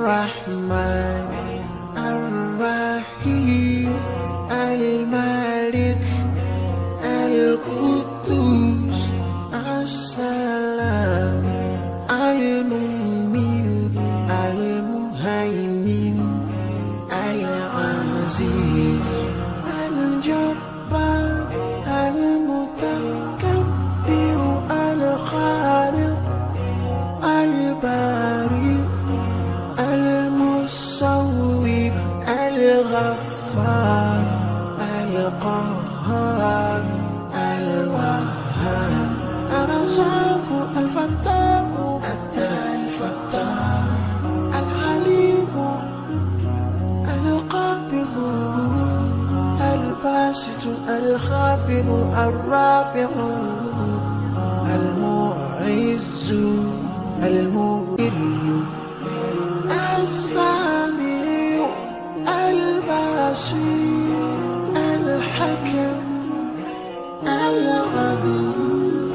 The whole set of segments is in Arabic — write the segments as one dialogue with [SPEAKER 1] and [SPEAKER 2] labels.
[SPEAKER 1] الرحمن الرحيم الملك القدوس السلام المؤمن المهيمن العزيز الجبار المتكبر الخالق البارئ المصور الغفار القهار الوهاب الرزاق الفتاح الفتاح الحليم القابض الباسط الخافض الرافع المعز المذل السميع البصير الحكم العليم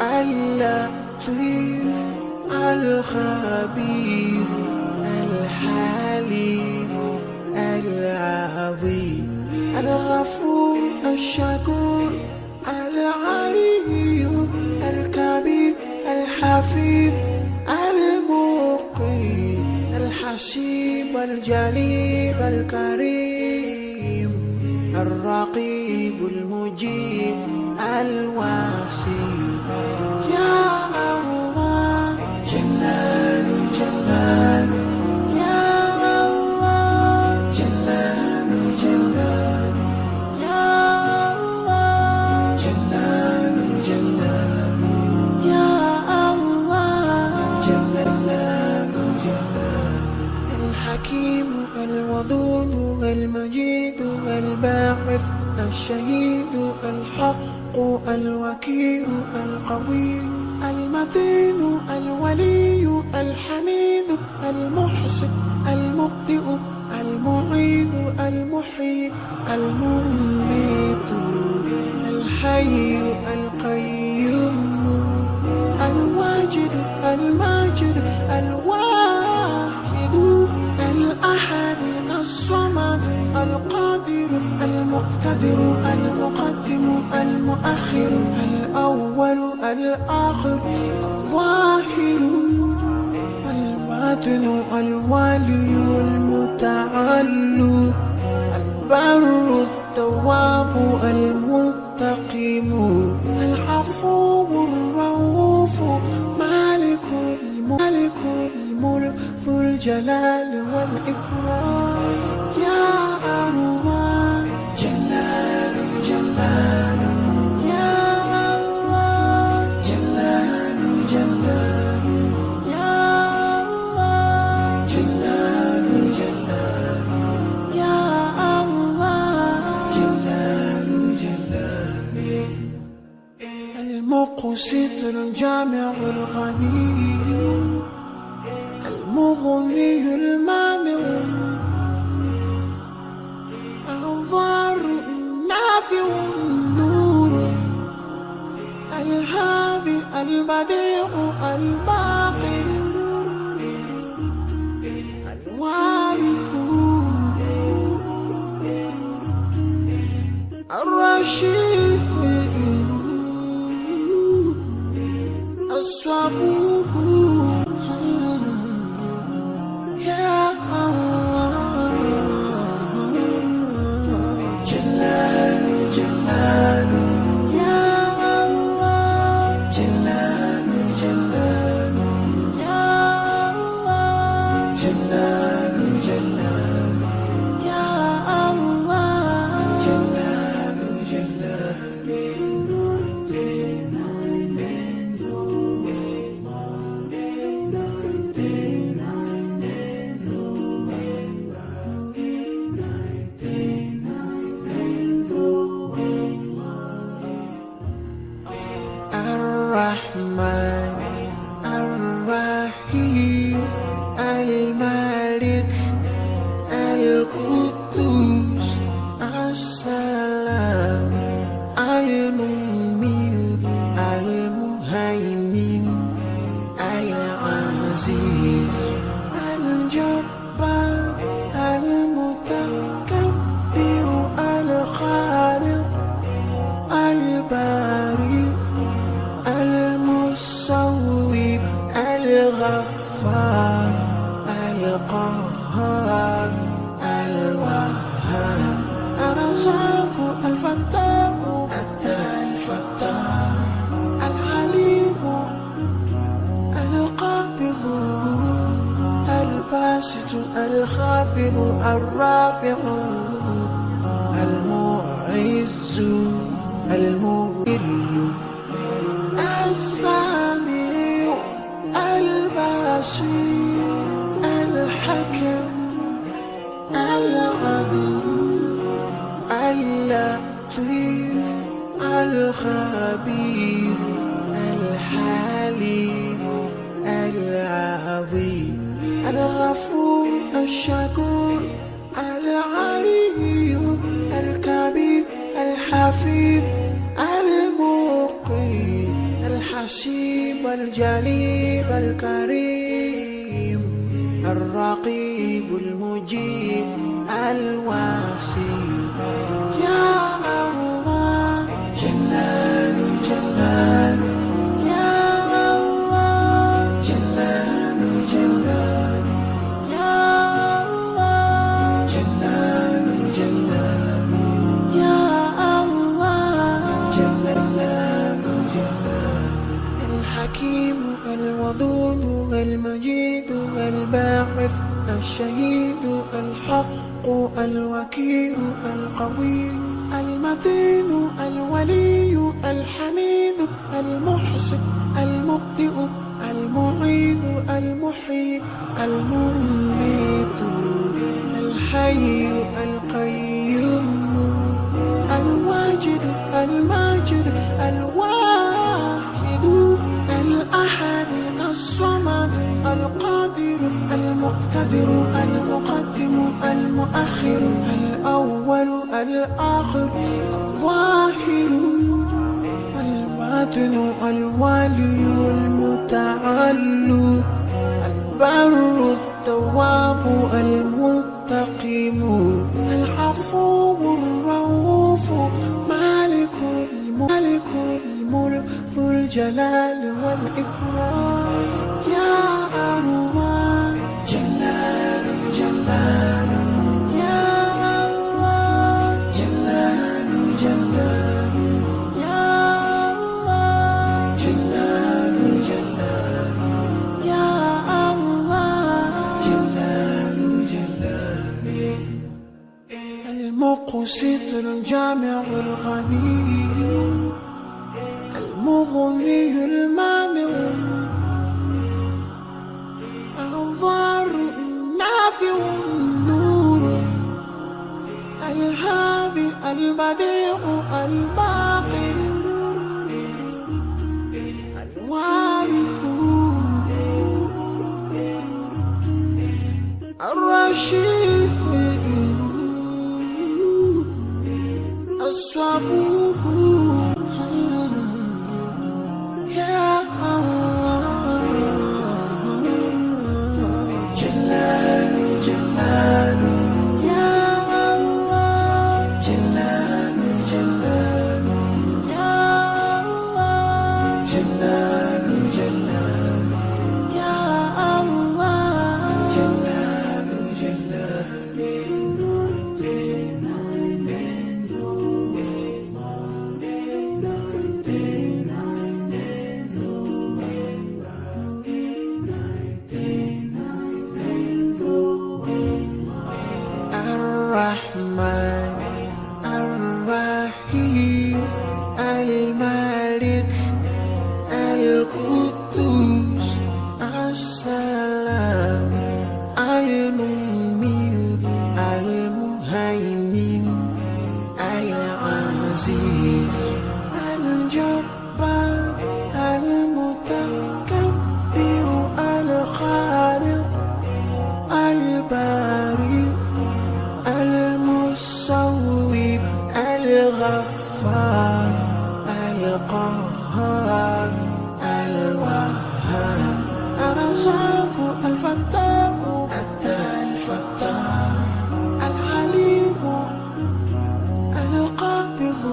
[SPEAKER 1] اللطيف الخبير الحليم العظيم الغفور الشكور العلي الكبير الحفيظ المقيم الحسيب الجليل الكريم الرقيب المجيب الواسع يا الله جلال جلال يا الله جلال جلال يا الله جلال جلال يا الله جلال جلال الحكيم الودود المجيد الباعث الشهيد الحق الوكيل القوي المتين الولي الحميد المحسن المبدئ المعيد المحيي المميت الحي القيوم الواجد الماجد الواحد الأحد الصمد القادر المقتدر المقدم المؤخر الأول الآخر الظاهر الباطن الوالي المتعالي البر التواب المتقيم العفو الرؤوف مالك الملك ذو الجلال والإكرام يا الله جلال جلال يا الله جلال جلال يا الله جلال جلال يا الله جلال جلال المقسط الجامع الغني المغني المانع الضار النافع النور الهادي البديع الباقي الوارث الرشيد الصبور يا الله جلال جلال يا الله جلال جلال يا الله جلال جلال يا الله جلال جلال الرحمن الرحيم الملك القدوس السلام المؤمن المهيمن العزيز الجبار الغفار القهار الوهاب الرزاق الفتاح الفتاح العليم القابض الباسط الخافض الرافع المعز المذل السميع البصير الحكم العليم اللطيف الخبير الحليم العظيم الغفور الشكور العلي الكبير الحفيظ المقيم الحسيب الجليل الكريم الرقيب المجيب الواسع يا الله جلال جلال يا الله جلال جلال يا الله جلال جلال يا الله جلال جلال الحكيم الودود المجيد الباعث الشهيد الحق الوكيل القوي المتين الولي الحميد المحسن المبدئ المعيد المحيي المميت الحي القيوم الواجد الماجد الواحد الأحد الصمد القادر المقتدر المقدم المؤخر الأول الآخر الظاهر الباطن الوالي المتعالي البر التواب المتقيم العفو الرؤوف مالك الملك ذو الجلال والإكرام يا الله جلال جلال يا الله جلال جلال يا الله جلال جلال يا الله جلال جلال المقسط الجامع الغني المغني المانع الضار النافع النور الهادي البديع الباقي الوارث الرشيد الصبور يا الله جلال جلال يا الله جلال جلال يا الله جلال جلال يا الله جلال جلال الرحمن الرحيم الملك القدوس السلام المؤمن المهيمن العزيز الجبار المتكبر الخالق البارئ المصور الغفار القهار الوهاب الرزاق الفتاح الفتاح العليم القابض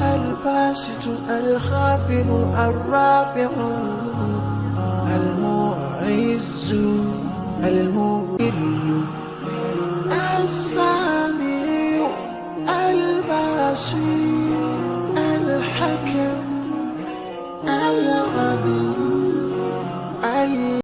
[SPEAKER 1] الباسط الخافض الرافع العزيز المذل السميع البصير الحكم